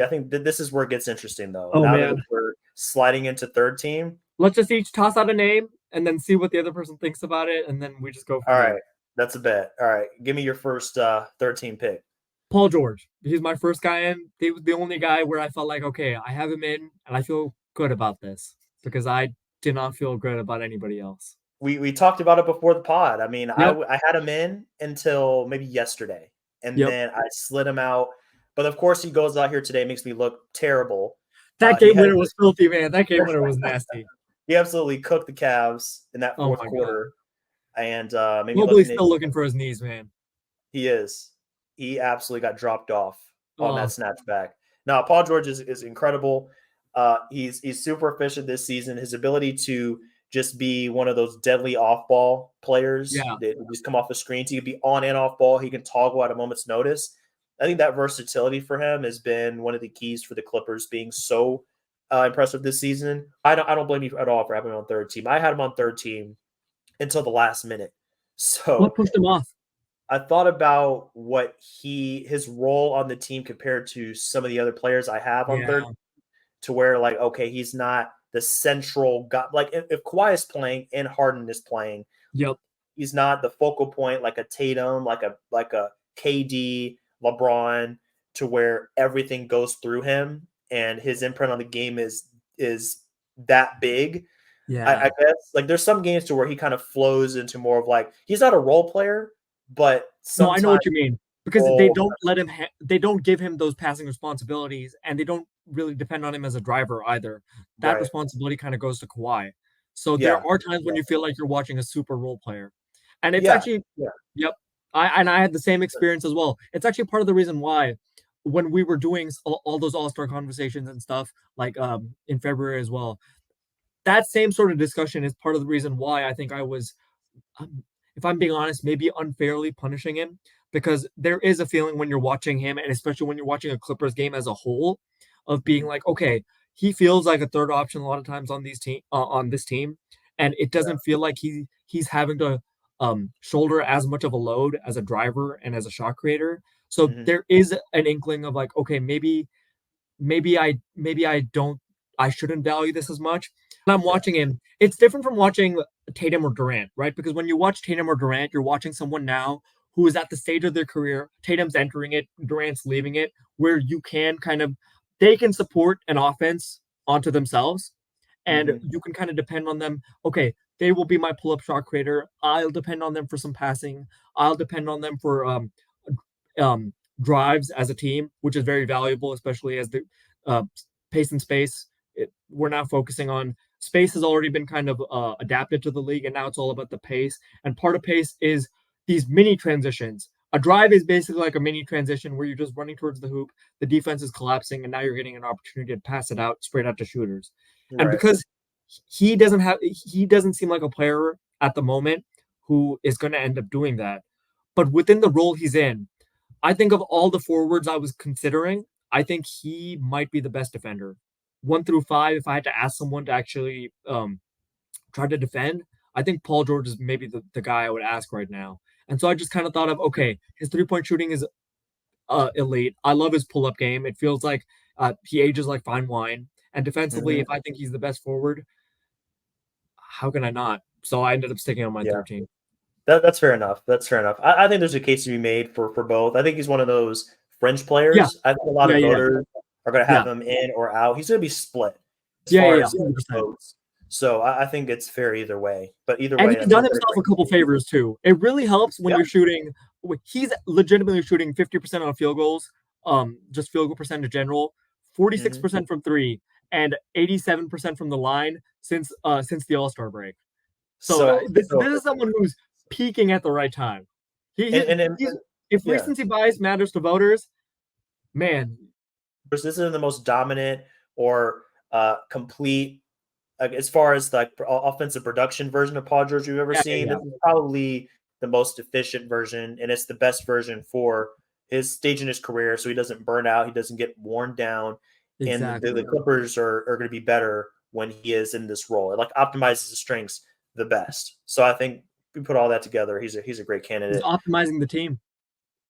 I think this is where it gets interesting, though. Oh Now that man. we're sliding into third team, Let's just each toss out a name and then see what the other person thinks about it, and then we just go all from right, there. that's a bet. All right, give me your first third team pick. Paul George. He's my first guy in. He was the only guy where I felt like, okay, I have him in, and I feel good about this because I did not feel good about anybody else. We talked about it before the pod. I mean, Yep. I had him in until maybe yesterday, and Yep. then I slid him out. But of course, he goes out here today, makes me look terrible. That He game had winner was filthy, man. That game winner was nasty. he absolutely cooked the Cavs in that Oh fourth my god. quarter, and made me look. Mobley's still looking for his knees, man. He is. He absolutely got dropped off on that Oh, snatchback. Now, Paul George is incredible. He's super efficient this season. His ability to just be one of those deadly off ball players yeah. that just come off the screens. He can be on and off ball. He can toggle at a moment's notice. I think that versatility for him has been one of the keys for the Clippers being so impressive this season. I don't blame you at all for having him on third team. I had him on third team until the last minute. What So pushed him off? I thought about what his role on the team compared to some of the other players I have on Yeah. third, to where like, okay, he's not the central guy. Like if Kawhi is playing and Harden is playing, Yep. he's not the focal point like a Tatum, like a KD, LeBron, to where everything goes through him and his imprint on the game is that big. I Yeah. guess like there's some games to where he kind of flows into more of like he's not a role player, but No, I know sometimes what you mean because they role don't let him. They don't give him those passing responsibilities, and they don't really depend on him as a driver either. That right. responsibility kind of goes to Kawhi. So there Yeah. are times when Yeah. you feel like you're watching a super role player, and it's Yeah. actually, Yeah. yep. I had the same experience as well. It's actually part of the reason why when we were doing all those All-Star conversations and stuff like in February as well, that same sort of discussion is part of the reason why I think I was, um, if I'm being honest, maybe unfairly punishing him because there is a feeling when you're watching him, and especially when you're watching a Clippers game as a whole, of being Mhm. like, okay, he feels like a third option a lot of times on this team, and it Yeah. doesn't feel like he's having to shoulder as much of a load as a driver and as a shot creator. So Mhm. there is an inkling of like, okay, maybe I don't I shouldn't value this as much. When I'm Yeah. watching him, it's different from watching Tatum or Durant, right? Because when you watch Tatum or Durant, you're watching someone now who is at the stage of their career. Tatum's entering it, Durant's leaving it, where you can kind of they can support an offense onto themselves and Mhm. you can kind of depend on them. Okay, they will be my pull-up shot creator. I'll depend on them for some passing. I'll depend on them for um, drives as a team, which is very valuable, especially as the uh, pace and space. We're now focusing on space has already been kind of adapted to the league, and now it's all about the pace. And part of pace is these mini transitions. A drive is basically like a mini transition where you're just running towards the hoop, the defense is collapsing, and now you're getting an opportunity to pass it out straight out to shooters. And Right. because he doesn't seem like a player at the moment who is going to end up doing that. But within the role he's in, I think of all the forwards I was considering, I think he might be the best defender. 1 through 5, if I had to ask someone to actually try to defend, I think Paul George is maybe the guy I would ask right now. And so I just kind of thought of, okay, his 3 point shooting is elite. I love his pull up game. It feels like he ages like fine wine. And defensively, Mhm. if I think he's the best forward, how can I not? So I ended up sticking on my Yeah. 13. That's fair enough. That's fair enough. I think there's a case to be made for both. I think he's one of those fringe Yeah, players. I think a lot yeah, of yeah, voters are going to yeah, have him in or out. He's going to be split as yeah, yeah, far yeah, as 100%. votes. So I think it's fair either way. But either And way, I he's mean, done he's got a himself a great couple team. favors too. It really helps when Yeah. you're shooting. He's legitimately shooting 50% on field goals, just field goal percent in general, Hmm. 46% from three, and 87% from the line since the All Star break. So So this so is someone who's peaking at the right time. He, and he and, and, he's and if yeah, recency bias matters to voters, man, this isn't the most dominant or complete as far as like offensive production version of Paul George you've ever yeah, yeah, seen. yeah, This is probably the most efficient version, and it's the best version for his stage in his career, so he doesn't burn out, he doesn't get worn down, and the exactly. Clippers are going to be better when he is in this role. It like optimizes his strengths the best. So I think we put all that together. He's a great He's candidate. optimizing the team.